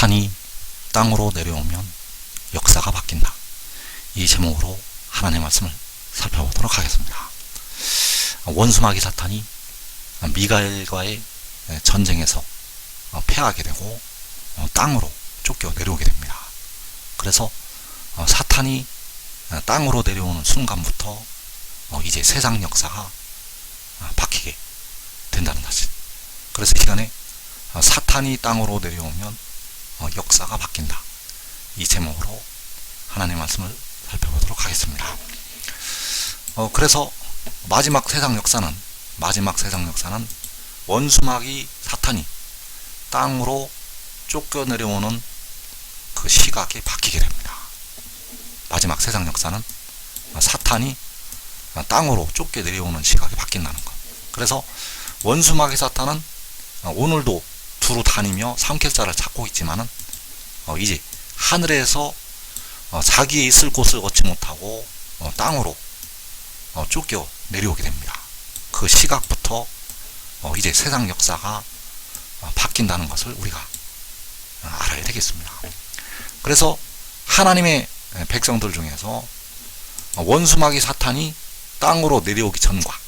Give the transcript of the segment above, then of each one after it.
사탄이 땅으로 내려오면 역사가 바뀐다. 이 제목으로 하나님의 말씀을 살펴보도록 하겠습니다. 원수마귀 사탄이 미가엘과의 전쟁에서 패하게 되고 땅으로 쫓겨 내려오게 됩니다. 그래서 사탄이 땅으로 내려오는 순간부터 이제 세상 역사가 바뀌게 된다는 사실. 그래서 이 시간에 사탄이 땅으로 내려오면 역사가 바뀐다. 이 제목으로 하나님의 말씀을 살펴보도록 하겠습니다. 그래서 마지막 세상 역사는 원수마귀 사탄이 땅으로 쫓겨 내려오는 그 시각이 바뀌게 됩니다. 마지막 세상 역사는 사탄이 땅으로 쫓겨 내려오는 시각이 바뀐다는 것. 그래서 원수마귀 사탄은 오늘도 두루 다니며 삼킬 자를 찾고 있지만은 이제 하늘에서 자기의 있을 곳을 얻지 못하고 땅으로 쫓겨 내려오게 됩니다. 그 시각부터 이제 세상 역사가 바뀐다는 것을 우리가 알아야 되겠습니다. 그래서 하나님의 백성들 중에서 원수마귀 사탄이 땅으로 내려오기 전과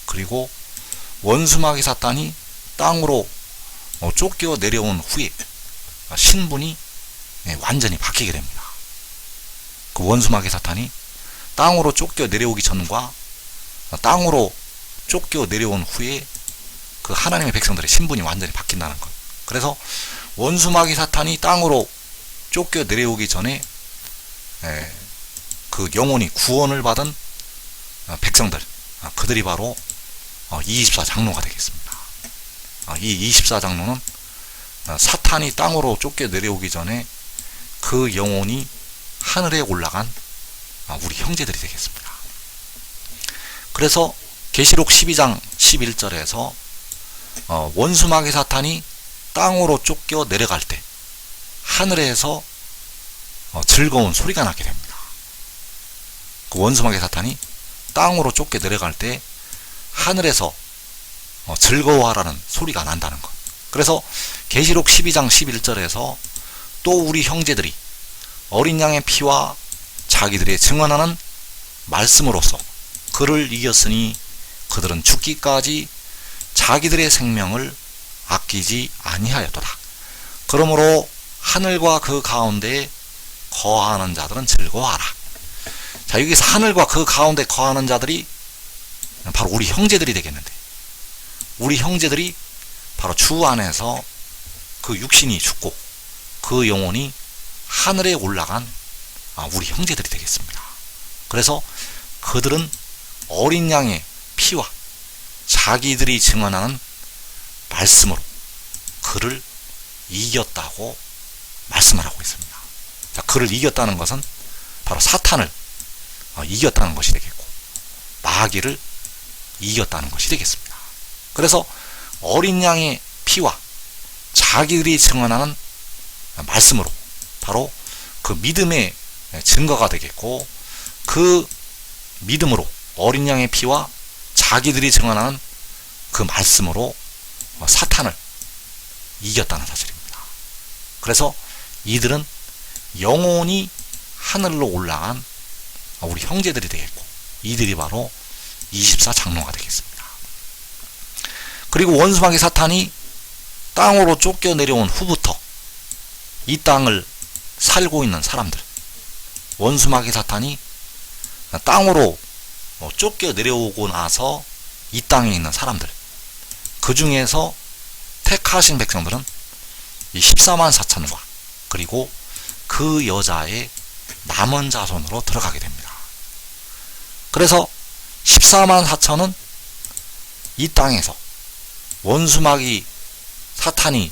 그리고 원수마귀 사탄이 땅으로 쫓겨 내려온 후에 신분이 완전히 바뀌게 됩니다. 그 원수마귀 사탄이 땅으로 쫓겨 내려오기 전과 땅으로 쫓겨 내려온 후에 그 하나님의 백성들의 신분이 완전히 바뀐다는 것. 그래서 원수마귀 사탄이 땅으로 쫓겨 내려오기 전에 그 영혼이 구원을 받은 백성들, 그들이 바로 24장로가 되겠습니다. 이 24장로는 사탄이 땅으로 쫓겨 내려오기 전에 그 영혼이 하늘에 올라간 우리 형제들이 되겠습니다. 그래서 계시록 12장 11절에서 원수마귀 사탄이 땅으로 쫓겨 내려갈 때 하늘에서 즐거운 소리가 나게 됩니다. 그 원수마귀 사탄이 땅으로 쫓겨 내려갈 때 하늘에서 즐거워하라는 소리가 난다는 것. 그래서 계시록 12장 11절에서 또 우리 형제들이 어린 양의 피와 자기들의 증언하는 말씀으로써 그를 이겼으니 그들은 죽기까지 자기들의 생명을 아끼지 아니하였도다. 그러므로 하늘과 그 가운데에 거하는 자들은 즐거워하라. 자, 여기서 하늘과 그 가운데 거하는 자들이 바로 우리 형제들이 되겠는데, 우리 형제들이 바로 주 안에서 그 육신이 죽고 그 영혼이 하늘에 올라간 우리 형제들이 되겠습니다. 그래서 그들은 어린 양의 피와 자기들이 증언하는 말씀으로 그를 이겼다고 말씀을 하고 있습니다. 자, 그를 이겼다는 것은 바로 사탄을 이겼다는 것이 되겠고 마귀를 이겼다는 것이 되겠습니다. 그래서 어린 양의 피와 자기들이 증언하는 말씀으로 바로 그 믿음의 증거가 되겠고, 그 믿음으로 어린 양의 피와 자기들이 증언하는 그 말씀으로 사탄을 이겼다는 사실입니다. 그래서 이들은 영원히 하늘로 올라간 우리 형제들이 되겠고, 이들이 바로 24장로가 되겠습니다. 그리고 원수마귀 사탄이 땅으로 쫓겨 내려온 후부터 이 땅을 살고 있는 사람들, 원수마귀 사탄이 땅으로 쫓겨 내려오고 나서 이 땅에 있는 사람들, 그 중에서 택하신 백성들은 이 14만 4천과 그리고 그 여자의 남은 자손으로 들어가게 됩니다. 그래서 14만 4천은 이 땅에서 원수마귀 사탄이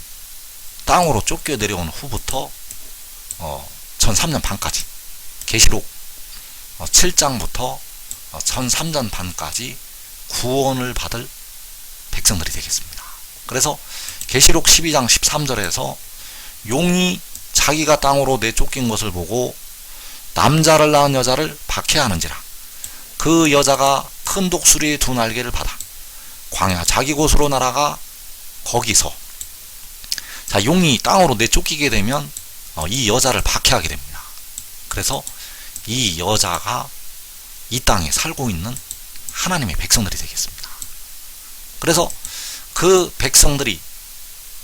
땅으로 쫓겨 내려온 후부터 전 3년 반까지, 계시록 7장부터 전 3년 반까지 구원을 받을 백성들이 되겠습니다. 그래서 계시록 12장 13절에서 용이 자기가 땅으로 내쫓긴 것을 보고 남자를 낳은 여자를 박해하는지라 그 여자가 큰 독수리의 두 날개를 받아 광야 자기 곳으로 날아가 거기서 자, 용이 땅으로 내쫓기게 되면 이 여자를 박해하게 됩니다. 그래서 이 여자가 이 땅에 살고 있는 하나님의 백성들이 되겠습니다. 그래서 그 백성들이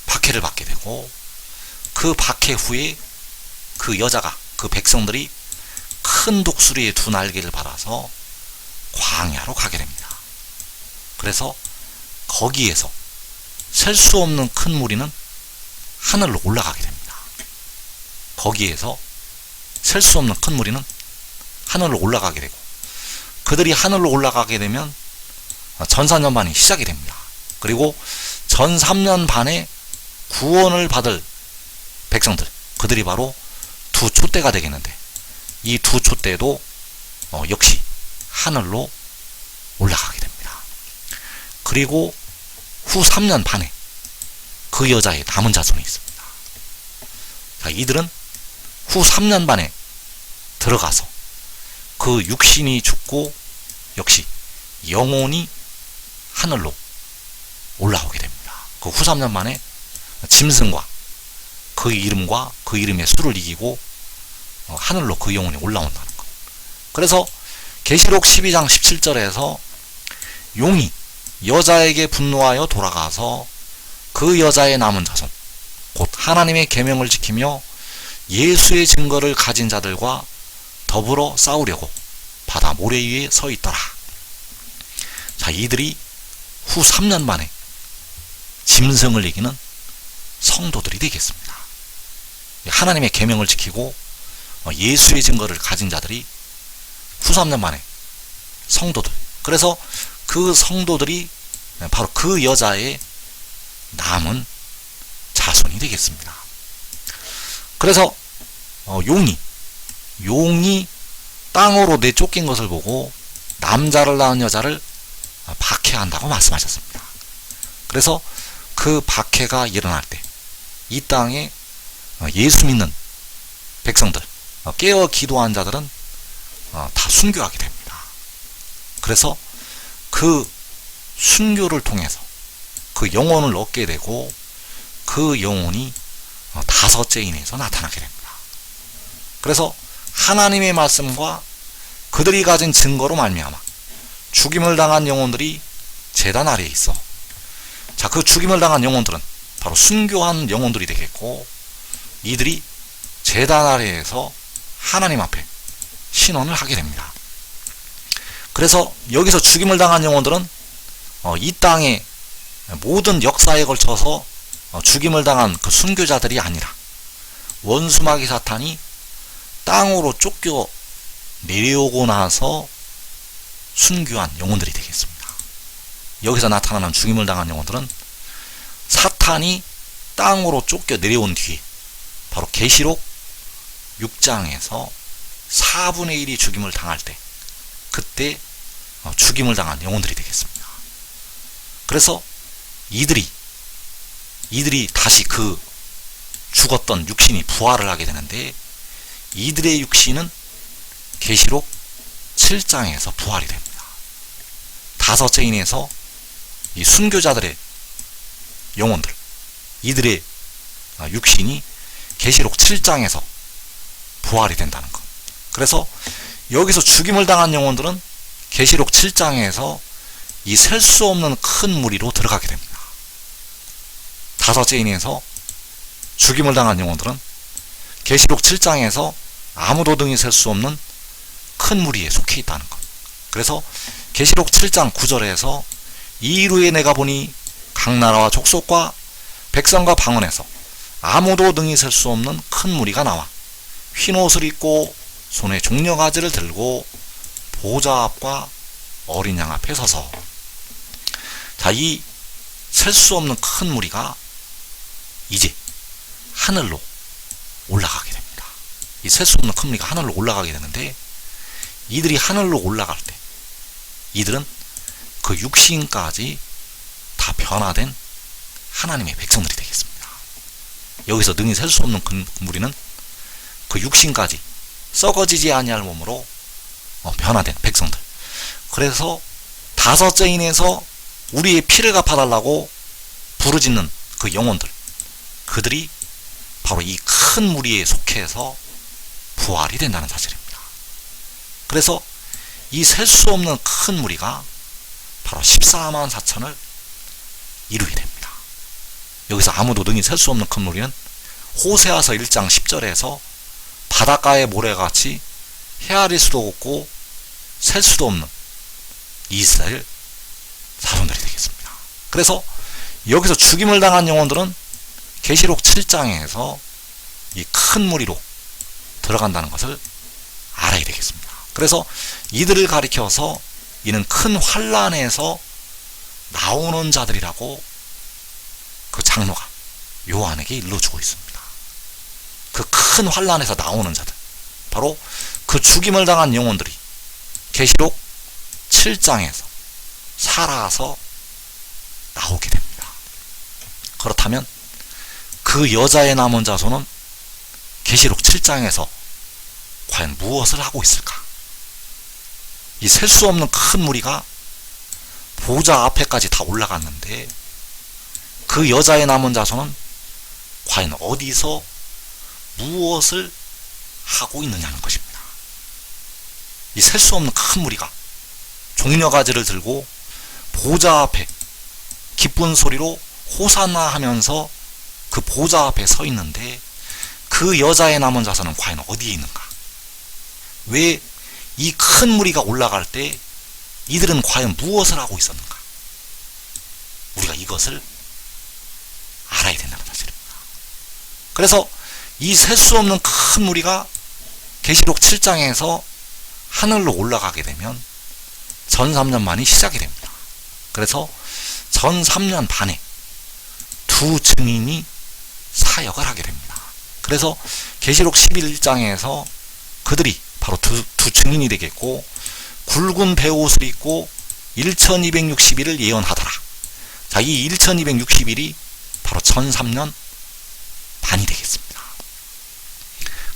박해를 받게 되고, 그 박해 후에 그 여자가, 그 백성들이 큰 독수리의 두 날개를 받아서 광야로 가게 됩니다. 그래서 거기에서 셀 수 없는 큰 무리는 하늘로 올라가게 됩니다. 거기에서 셀 수 없는 큰 무리는 하늘로 올라가게 되고, 그들이 하늘로 올라가게 되면 전 4년 반이 시작이 됩니다. 그리고 전 3년 반에 구원을 받을 백성들, 그들이 바로 두 촛대가 되겠는데, 이 두 촛대도 역시 하늘로 올라가게 됩니다. 그리고 후 3년 반에 그 여자의 남은 자손이 있습니다. 자, 이들은 후 3년 반에 들어가서 그 육신이 죽고 역시 영혼이 하늘로 올라오게 됩니다. 그 후 3년 만에 짐승과 그 이름과 그 이름의 수를 이기고 하늘로 그 영혼이 올라온다는 것. 그래서 계시록 12장 17절에서 용이 여자에게 분노하여 돌아가서 그 여자의 남은 자손, 곧 하나님의 계명을 지키며 예수의 증거를 가진 자들과 더불어 싸우려고 바다 모래 위에 서 있더라. 자, 이들이 후 3년 만에 짐승을 이기는 성도들이 되겠습니다. 하나님의 계명을 지키고 예수의 증거를 가진 자들이 후 3년 만에 성도들, 그래서 그 성도들이 바로 그 여자의 남은 자손이 되겠습니다. 그래서 용이 땅으로 내쫓긴 것을 보고 남자를 낳은 여자를 박해한다고 말씀하셨습니다. 그래서 그 박해가 일어날 때 이 땅에 예수 믿는 백성들, 깨어 기도한 자들은 다 순교하게 됩니다. 그래서 그 순교를 통해서 그 영혼을 얻게 되고, 그 영혼이 다섯째 인에서 나타나게 됩니다. 그래서 하나님의 말씀과 그들이 가진 증거로 말미암아 죽임을 당한 영혼들이 제단 아래에 있어. 자, 그 죽임을 당한 영혼들은 바로 순교한 영혼들이 되겠고, 이들이 제단 아래에서 하나님 앞에 신원을 하게 됩니다. 그래서 여기서 죽임을 당한 영혼들은 이 땅의 모든 역사에 걸쳐서 죽임을 당한 그 순교자들이 아니라 원수마귀 사탄이 땅으로 쫓겨 내려오고 나서 순교한 영혼들이 되겠습니다. 여기서 나타나는 죽임을 당한 영혼들은 사탄이 땅으로 쫓겨 내려온 뒤에 바로 계시록 6장에서 4분의 1이 죽임을 당할 때, 그때 죽임을 당한 영혼들이 되겠습니다. 그래서 이들이 다시 그 죽었던 육신이 부활을 하게 되는데, 이들의 육신은 계시록 7장에서 부활이 됩니다. 다섯째 인에서 이 순교자들의 영혼들, 이들의 육신이 계시록 7장에서 부활이 된다는 것. 그래서 여기서 죽임을 당한 영혼들은 계시록 7장에서 이 셀 수 없는 큰 무리로 들어가게 됩니다. 다섯째 인에서 죽임을 당한 영혼들은 계시록 7장에서 아무도 등이 셀 수 없는 큰 무리에 속해 있다는 것. 그래서 계시록 7장 9절에서 이후에 내가 보니 각 나라와 족속과 백성과 방언에서 아무도 등이 셀 수 없는 큰 무리가 나와 흰 옷을 입고 손에 종려가지를 들고 보좌 앞과 어린 양 앞에 서서. 자, 이 셀 수 없는 큰 무리가 이제 하늘로 올라가게 됩니다. 이 셀 수 없는 큰 무리가 하늘로 올라가게 되는데, 이들이 하늘로 올라갈 때 이들은 그 육신까지 다 변화된 하나님의 백성들이 되겠습니다. 여기서 능히 셀 수 없는 큰 무리는 그 육신까지 썩어지지 아니할 몸으로 변화된 백성들. 그래서 다섯째 인에서 우리의 피를 갚아달라고 부르짖는 그 영혼들, 그들이 바로 이 큰 무리에 속해서 부활이 된다는 사실입니다. 그래서 이 셀 수 없는 큰 무리가 바로 14만 4천을 이루게 됩니다. 여기서 아무도 능히 셀 수 없는 큰 무리는 호세아서 1장 10절에서 바닷가의 모래같이 헤아릴 수도 없고 셀 수도 없는 이스라엘 자손들이 되겠습니다. 그래서 여기서 죽임을 당한 영혼들은 계시록 7장에서 이 큰 무리로 들어간다는 것을 알아야 되겠습니다. 그래서 이들을 가리켜서 이는 큰 환란에서 나오는 자들이라고 그 장로가 요한에게 일러주고 있습니다. 그 큰 환란에서 나오는 자들, 바로 그 죽임을 당한 영혼들이 계시록 7장에서 살아서 나오게 됩니다. 그렇다면 그 여자의 남은 자손은 계시록 7장에서 과연 무엇을 하고 있을까? 이 셀 수 없는 큰 무리가 보좌 앞에까지 다 올라갔는데 그 여자의 남은 자손은 과연 어디서 무엇을 하고 있느냐는 것입니다. 이 셀 수 없는 큰 무리가 종려가지를 들고 보좌 앞에 기쁜 소리로 호산나 하면서 그 보좌 앞에 서 있는데 그 여자의 남은 자손은 과연 어디에 있는가? 왜 이 큰 무리가 올라갈 때 이들은 과연 무엇을 하고 있었는가? 우리가 이것을 알아야 된다는 사실입니다. 그래서 이 셀 수 없는 큰 무리가 계시록 7장에서 하늘로 올라가게 되면 전 3년만이 시작이 됩니다. 그래서 전 3년 반에 두 증인이 사역을 하게 됩니다. 그래서 계시록 11장에서 그들이 바로 두 증인이 되겠고 굵은 베옷을 입고 1260일을 예언하더라. 자, 이 1260일이 바로 전 3년 반이 되겠습니다.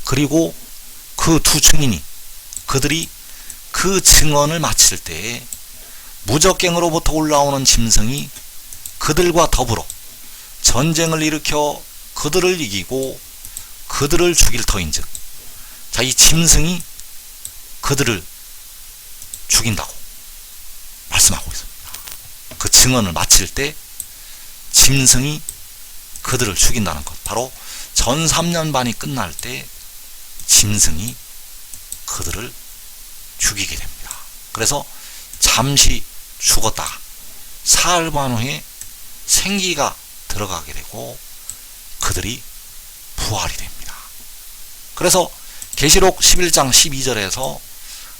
그리고 그 두 증인이 그들이 그 증언을 마칠 때에 무적갱으로부터 올라오는 짐승이 그들과 더불어 전쟁을 일으켜 그들을 이기고 그들을 죽일 터인즉, 자, 이 짐승이 그들을 죽인다고 말씀하고 있습니다. 그 증언을 마칠 때 짐승이 그들을 죽인다는 것, 바로 전 3년 반이 끝날 때 짐승이 그들을 죽이게 됩니다. 그래서 잠시 죽었다가 사흘 반 후에 생기가 들어가게 되고 그들이 부활이 됩니다. 그래서 계시록 11장 12절에서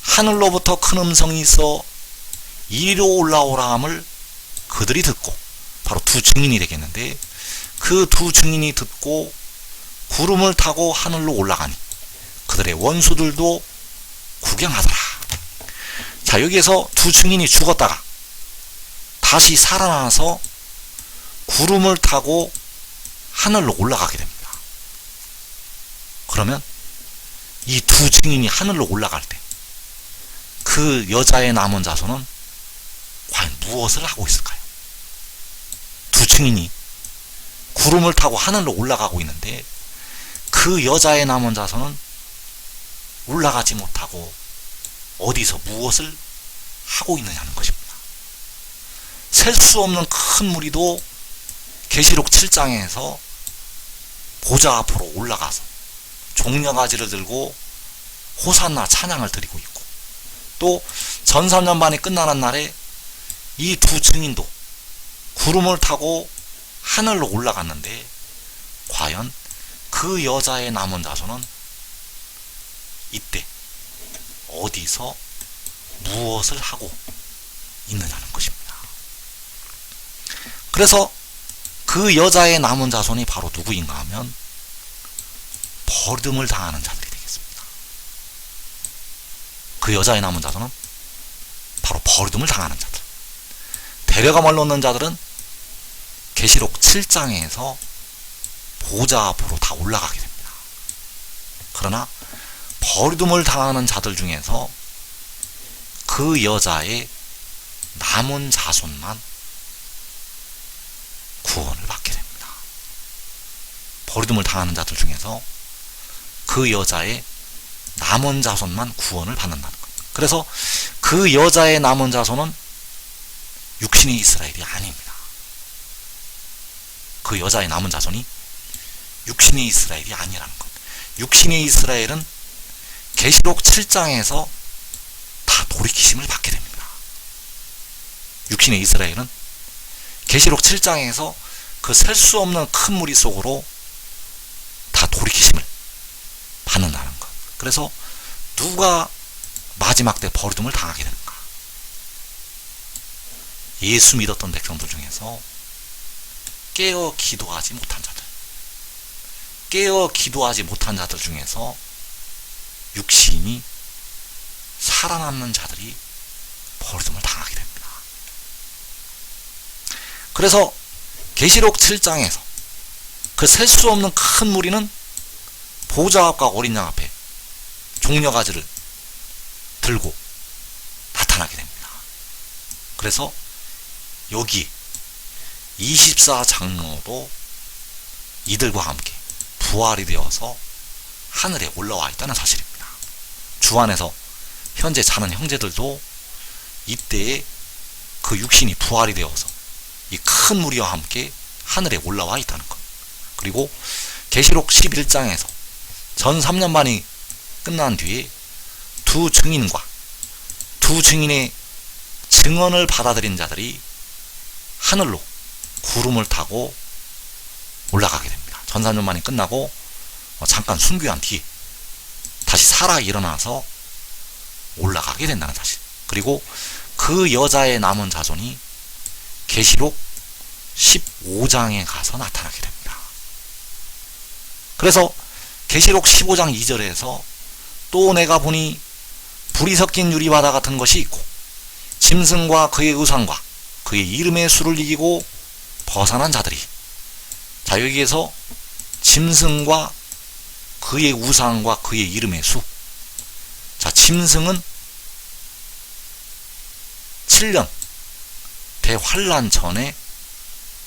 하늘로부터 큰 음성이 있어 이리로 올라오라 함을 그들이 듣고, 바로 두 증인이 되겠는데 그 두 증인이 듣고 구름을 타고 하늘로 올라가니 그들의 원수들도 구경하더라. 자, 여기에서 두 증인이 죽었다가 다시 살아나서 구름을 타고 하늘로 올라가게 됩니다. 그러면 이 두 증인이 하늘로 올라갈 때 그 여자의 남은 자손은 과연 무엇을 하고 있을까요? 두 증인이 구름을 타고 하늘로 올라가고 있는데 그 여자의 남은 자손은 올라가지 못하고 어디서 무엇을 하고 있느냐는 것입니다. 셀 수 없는 큰 무리도 계시록 7장에서 보좌 앞으로 올라가서 종려가지를 들고 호산나 찬양을 드리고 있고, 또 전 3년 반이 끝나는 날에 이 두 증인도 구름을 타고 하늘로 올라갔는데 과연 그 여자의 남은 자손은 이때 어디서 무엇을 하고 있느냐는 것입니다. 그래서 그 여자의 남은 자손이 바로 누구인가 하면 버림을 당하는 자들이 되겠습니다. 그 여자의 남은 자손은 바로 버림을 당하는 자들, 데려감을 놓는 자들은 계시록 7장에서 보좌 앞으로 다 올라가게 됩니다. 그러나 버림을 당하는 자들 중에서 그 여자의 남은 자손만 구원을 받게 됩니다. 버림을 당하는 자들 중에서 그 여자의 남은 자손만 구원을 받는다는 것. 그래서 그 여자의 남은 자손은 육신의 이스라엘이 아닙니다. 그 여자의 남은 자손이 육신의 이스라엘이 아니라는 것. 육신의 이스라엘은 계시록 7장에서 다 돌이키심을 받게 됩니다. 육신의 이스라엘은 계시록 7장에서 그 셀 수 없는 큰 무리 속으로 다 돌이키심을 받는다는 것. 그래서 누가 마지막 때 버림을 당하게 되는가? 예수 믿었던 백성들 중에서 깨어 기도하지 못한 자들, 깨어 기도하지 못한 자들 중에서 육신이 살아남는 자들이 버림을 당하게 됩니다. 그래서 계시록 7장에서 그 셀 수 없는 큰 무리는 보좌 앞과 어린 양 앞에 종려가지를 들고 나타나게 됩니다. 그래서 여기 24장로도 이들과 함께 부활이 되어서 하늘에 올라와 있다는 사실입니다. 주 안에서 현재 자는 형제들도 이때에 그 육신이 부활이 되어서 이 큰 무리와 함께 하늘에 올라와 있다는 것. 그리고 계시록 11장에서 전 3년반이 끝난 뒤에 두 증인과 두 증인의 증언을 받아들인 자들이 하늘로 구름을 타고 올라가게 됩니다. 전 3년반이 끝나고 잠깐 순교한 뒤에 다시 살아 일어나서 올라가게 된다는 사실. 그리고 그 여자의 남은 자손이 계시록 15장에 가서 나타나게 됩니다. 그래서 계시록 15장 2절에서 또 내가 보니 불이 섞인 유리바다 같은 것이 있고 짐승과 그의 우상과 그의 이름의 수를 이기고 벗어난 자들이, 자 여기에서 짐승과 그의 우상과 그의 이름의 수, 자 짐승은 7년 대환란 전에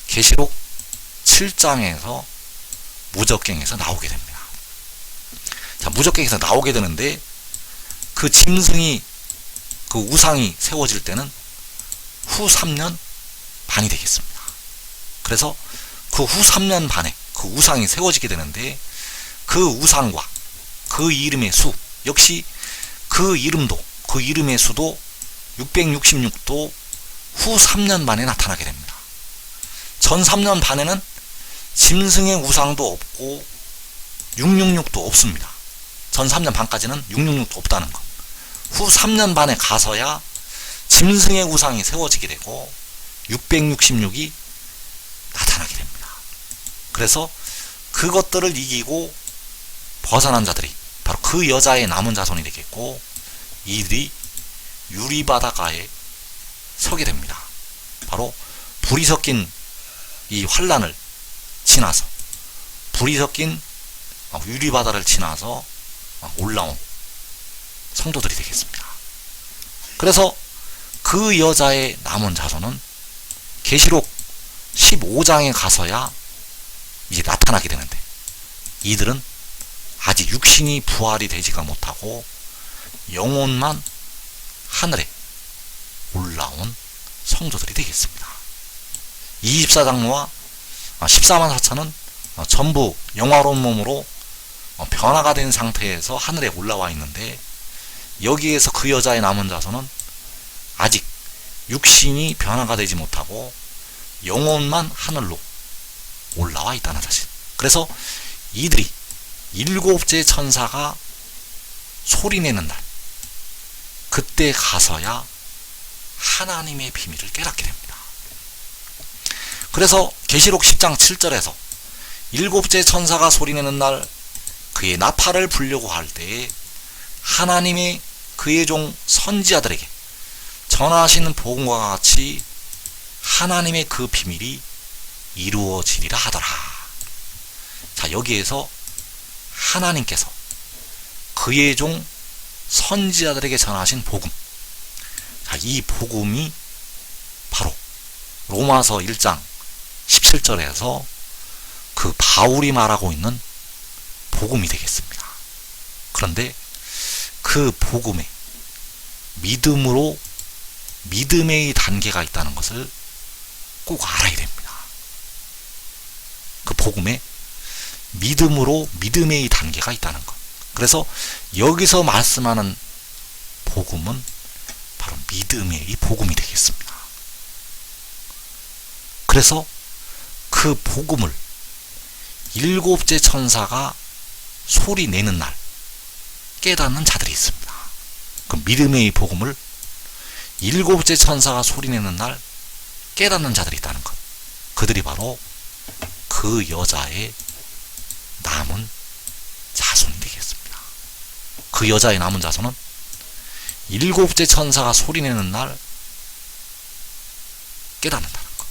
계시록 7장에서 무적갱에서 나오게 됩니다. 자 무적갱에서 나오게 되는데 그 짐승이 그 우상이 세워질 때는 후 3년 반이 되겠습니다. 그래서 그 후 3년 반에 그 우상이 세워지게 되는데 그 우상과 그 이름의 수, 역시 그 이름도 그 이름의 수도 666도 후 3년 반에 나타나게 됩니다. 전 3년 반에는 짐승의 우상도 없고 666도 없습니다. 전 3년 반까지는 666도 없다는 것. 후 3년 반에 가서야 짐승의 우상이 세워지게 되고 666이 나타나게 됩니다. 그래서 그것들을 이기고 벗어난 자들이 바로 그 여자의 남은 자손이 되겠고, 이들이 유리바다가에 서게 됩니다. 바로 불이 섞인 이 환란을 지나서, 불이 섞인 유리바다를 지나서 올라온 성도들이 되겠습니다. 그래서 그 여자의 남은 자손은 계시록 15장에 가서야 이제 나타나게 되는데, 이들은 아직 육신이 부활이 되지가 못하고 영혼만 하늘에 올라온 성도들이 되겠습니다. 24장로와 14만 4천은 전부 영화로운 몸으로 변화가 된 상태에서 하늘에 올라와 있는데, 여기에서 그 여자의 남은 자손은 아직 육신이 변화가 되지 못하고 영혼만 하늘로 올라와 있다는 사실. 그래서 이들이 일곱째 천사가 소리내는 날, 그때 가서야 하나님의 비밀을 깨닫게 됩니다. 그래서 계시록 10장 7절에서 일곱째 천사가 소리내는 날 그의 나팔을 불려고 할 때에 하나님의 그의 종 선지자들에게 전하시는 복음과 같이 하나님의 그 비밀이 이루어지리라 하더라. 자, 여기에서 하나님께서 그의 종 선지자들에게 전하신 복음, 자, 이 복음이 바로 로마서 1장 17절에서 그 바울이 말하고 있는 복음이 되겠습니다. 그런데 그 복음에 믿음의 단계가 있다는 것을 꼭 알아야 됩니다. 그 복음에 믿음의 단계가 있다는 것. 그래서 여기서 말씀하는 복음은 바로 믿음의 복음이 되겠습니다. 그래서 그 복음을 일곱째 천사가 소리 내는 날 깨닫는 자들이 있습니다. 그 믿음의 복음을 일곱째 천사가 소리 내는 날 깨닫는 자들이 있다는 것. 그들이 바로 그 여자의 남은 자손이 되겠습니다. 그 여자의 남은 자손은 일곱째 천사가 소리 내는 날 깨닫는다는 것.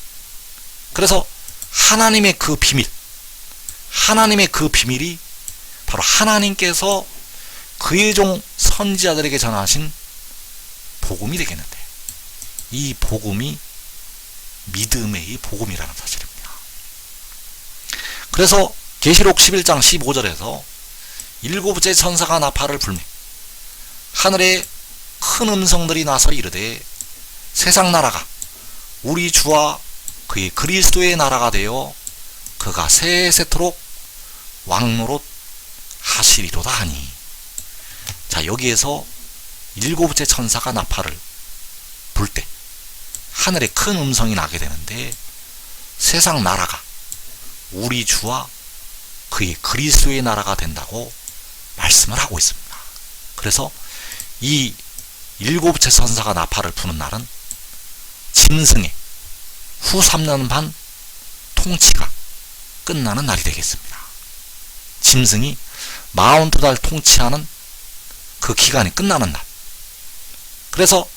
그래서 하나님의 그 비밀이 바로 하나님께서 그의 종 선지자들에게 전하신 복음이 되겠는데, 이 복음이 믿음의 복음이라는 사실입니다. 그래서 계시록 11장 15절에서 일곱째 천사가 나팔을 불매 하늘에 큰 음성들이 나서 이르되 세상 나라가 우리 주와 그의 그리스도의 나라가 되어 그가 세세토록 왕노릇 하시리로다 하니. 자, 여기에서 일곱째 천사가 나팔을 불 때 하늘에 큰 음성이 나게 되는데, 세상 나라가 우리 주와 그의 그리스도의 나라가 된다고 말씀을 하고 있습니다. 그래서 이 일곱째 천사가 나팔을 부는 날은 짐승의 후 3년 반 통치가 끝나는 날이 되겠습니다. 짐승이 42달 통치하는 그 기간이 끝나는 날. 그래서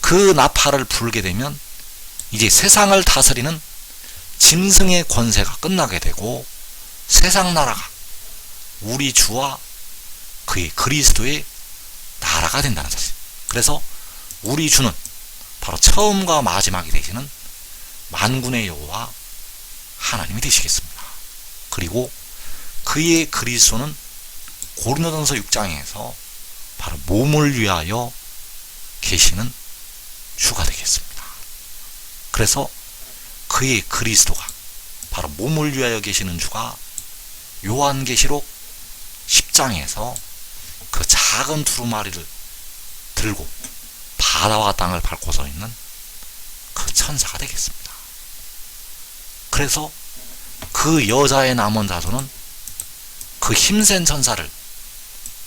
그 나팔을 불게 되면 이제 세상을 다스리는 짐승의 권세가 끝나게 되고 세상 나라가 우리 주와 그의 그리스도의 나라가 된다는 사실. 그래서 우리 주는 바로 처음과 마지막이 되시는 만군의 여호와 하나님이 되시겠습니다. 그리고 그의 그리스도는 고린도전서 6장에서 바로 몸을 위하여 계시는 주가 되겠습니다. 그래서 그의 그리스도가 바로 몸을 위하여 계시는 주가 요한계시록 10장에서 그 작은 두루마리를 들고 바다와 땅을 밟고 서 있는 그 천사가 되겠습니다. 그래서 그 여자의 남은 자손은 그 힘센 천사를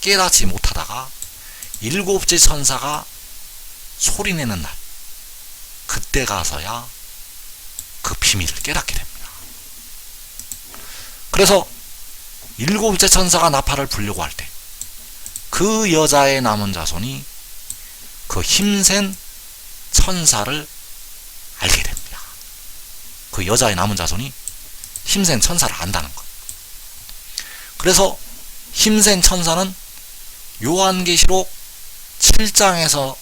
깨닫지 못하다가 일곱째 천사가 소리내는 날, 그때 가서야 그 비밀을 깨닫게 됩니다. 그래서 일곱째 천사가 나팔을 불려고 할 때 그 여자의 남은 자손이 그 힘센 천사를 알게 됩니다. 그 여자의 남은 자손이 힘센 천사를 안다는 것. 그래서 힘센 천사는 요한계시록 7장에서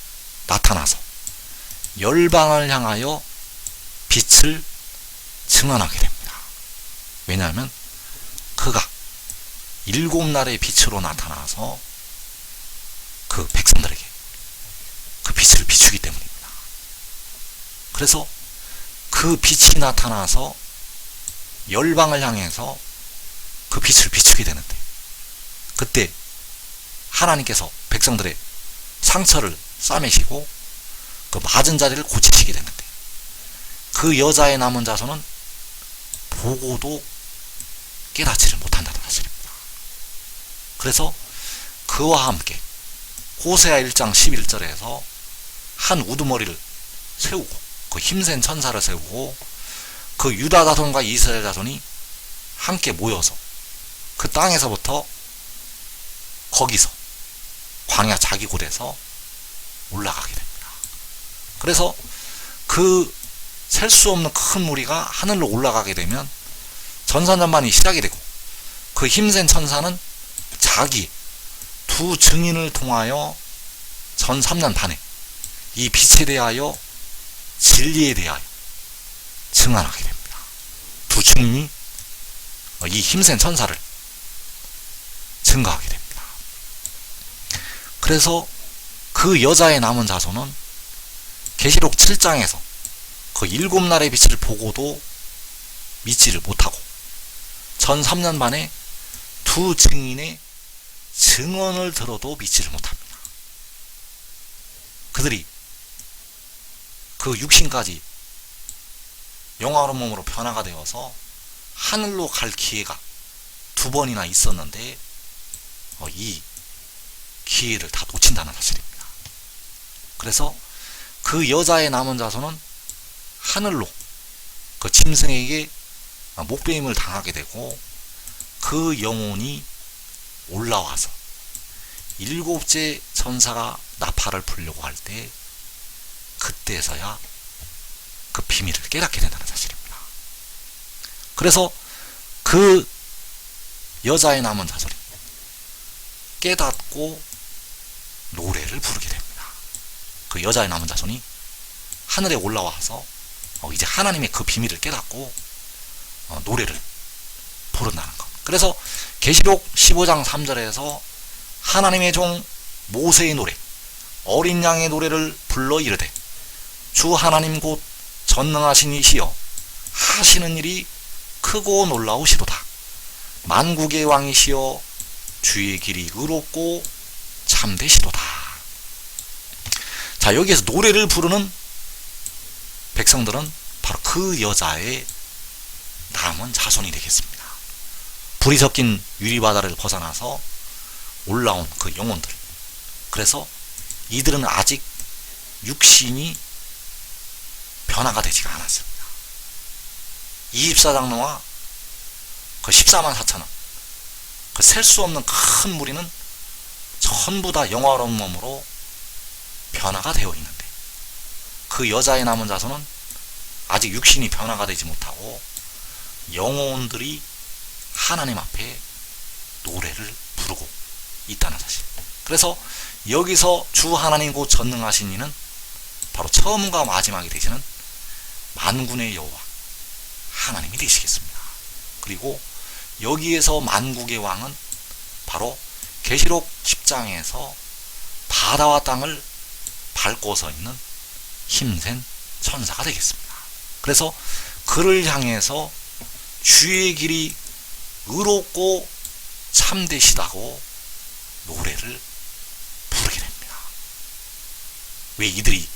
나타나서 열방을 향하여 빛을 증언하게 됩니다. 왜냐하면 그가 7날의 빛으로 나타나서 그 백성들에게 그 빛을 비추기 때문입니다. 그래서 그 빛이 나타나서 열방을 향해서 그 빛을 비추게 되는데, 그때 하나님께서 백성들의 상처를 싸매시고 그 맞은 자리를 고치시게 되는데, 그 여자의 남은 자손은 보고도 깨닫지를 못한다는 사실입니다. 그래서 그와 함께 호세아 1장 11절에서 한 우두머리를 세우고 그 힘센 천사를 세우고 그 유다 자손과 이스라엘 자손이 함께 모여서 그 땅에서부터 거기서 광야 자기골에서 올라가게 됩니다. 그래서 그 셀 수 없는 큰 무리가 하늘로 올라가게 되면 전산전반이 시작이 되고, 그 힘센 천사는 자기 두 증인을 통하여 전 3년 반에 이 빛에 대하여 진리에 대하여 증언하게 됩니다. 두 증인이 이 힘센 천사를 증거하게 됩니다. 그래서 그 여자의 남은 자손은 계시록 7장에서 그 7날의 빛을 보고도 믿지를 못하고 전 3년 만에 두 증인의 증언을 들어도 믿지를 못합니다. 그들이 그 육신까지 영화로운 몸으로 변화가 되어서 하늘로 갈 기회가 2번이나 있었는데 이 기회를 다 놓친다는 사실입니다. 그래서 그 여자의 남은 자손은 하늘로 그 짐승에게 목배임을 당하게 되고 그 영혼이 올라와서 7째 천사가 나팔을 불려고 할 때 그때서야 그 비밀을 깨닫게 된다는 사실입니다. 그래서 그 여자의 남은 자손이 깨닫고 노래를 부르게 됩니다. 그 여자의 남은 자손이 하늘에 올라와서 이제 하나님의 그 비밀을 깨닫고 노래를 부른다는 것. 그래서 계시록 15장 3절에서 하나님의 종 모세의 노래, 어린 양의 노래를 불러 이르되 주 하나님 곧 전능하신 이시여 하시는 일이 크고 놀라우시도다. 만국의 왕이시여 주의 길이 의롭고 참되시도다. 자, 여기에서 노래를 부르는 백성들은 바로 그 여자의 남은 자손이 되겠습니다. 불이 섞인 유리바다를 벗어나서 올라온 그 영혼들. 그래서 이들은 아직 육신이 변화가 되지가 않았습니다. 24장로와 그 14만 4천원 그 셀 수 없는 큰 무리는 전부 다 영화로운 몸으로 변화가 되어 있는데 그 여자의 남은 자손은 아직 육신이 변화가 되지 못하고 영혼들이 하나님 앞에 노래를 부르고 있다는 사실. 그래서 여기서 주 하나님 곧 전능하신 이는 바로 처음과 마지막이 되시는 만군의 여호와 하나님이 되시겠습니다. 그리고 여기에서 만국의 왕은 바로 계시록 10장에서 바다와 땅을 밟고 서 있는 힘센 천사가 되겠습니다. 그래서 그를 향해서 주의 길이 의롭고 참되시다고 노래를 부르게 됩니다. 왜 이들이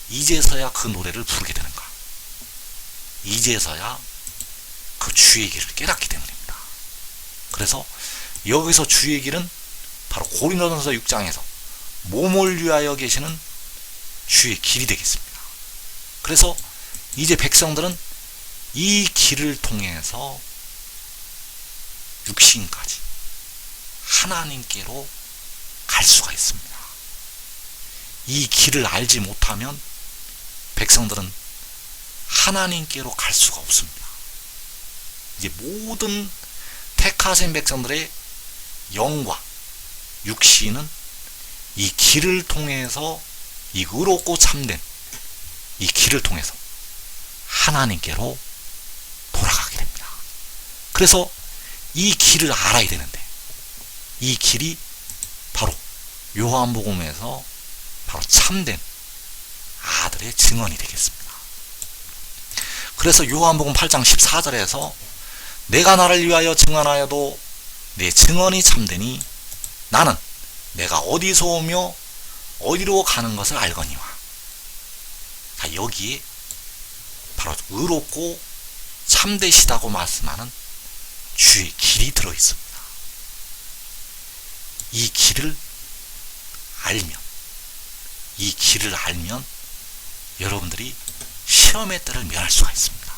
이제서야 그 노래를 부르게 되는가? 이제서야 그 주의 길을 깨닫기 때문입니다. 그래서 여기서 주의 길은 바로 고린도전서 6장에서 몸을 위하여 계시는 주의 길이 되겠습니다. 그래서 이제 백성들은 이 길을 통해서 육신까지 하나님께로 갈 수가 있습니다. 이 길을 알지 못하면 백성들은 하나님께로 갈 수가 없습니다. 이제 모든 택하신 백성들의 영과 육신은 이 길을 통해서 이 의롭고 참된 이 길을 통해서 하나님께로 돌아가게 됩니다. 그래서 이 길을 알아야 되는데 이 길이 바로 요한복음에서 바로 참된 아들의 증언이 되겠습니다. 그래서 요한복음 8장 14절에서 내가 나를 위하여 증언하여도 내 증언이 참되니 나는 내가 어디서 오며 어디로 가는 것을 알거니와. 자, 여기에 바로 의롭고 참되시다고 말씀하는 주의 길이 들어있습니다. 이 길을 알면 여러분들이 시험의 때를 면할 수가 있습니다.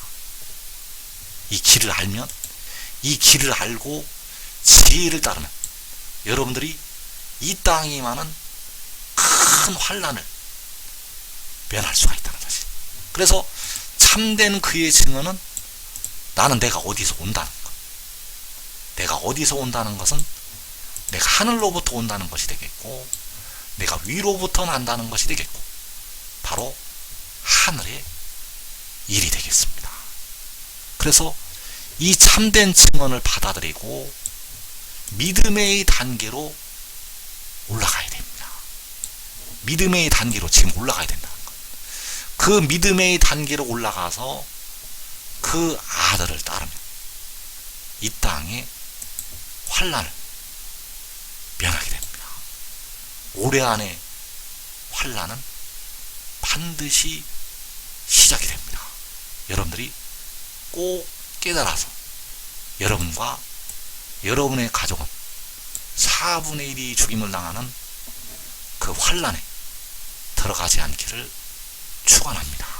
이 길을 알면, 이 길을 알고 지혜를 따르면 여러분들이 이 땅에 임하는 큰 환난을 면할 수가 있다는 사실. 그래서 참된 그의 증언은 나는 내가 어디서 온다는 것. 내가 어디서 온다는 것은 내가 하늘로부터 온다는 것이 되겠고 내가 위로부터 난다는 것이 되겠고 바로 하늘의 일이 되겠습니다. 그래서 이 참된 증언을 받아들이고 믿음의 단계로 올라가야 됩니다. 믿음의 단계로 지금 올라가야 된다는 것. 그 믿음의 단계로 올라가서 그 아들을 따르면 이 땅에 환난을 면하게 됩니다. 올해 안에 환난은 반드시 시작이 됩니다. 여러분들이 꼭 깨달아서 여러분과 여러분의 가족은 4분의 1이 죽임을 당하는 그 환난에 들어가지 않기를 축원합니다.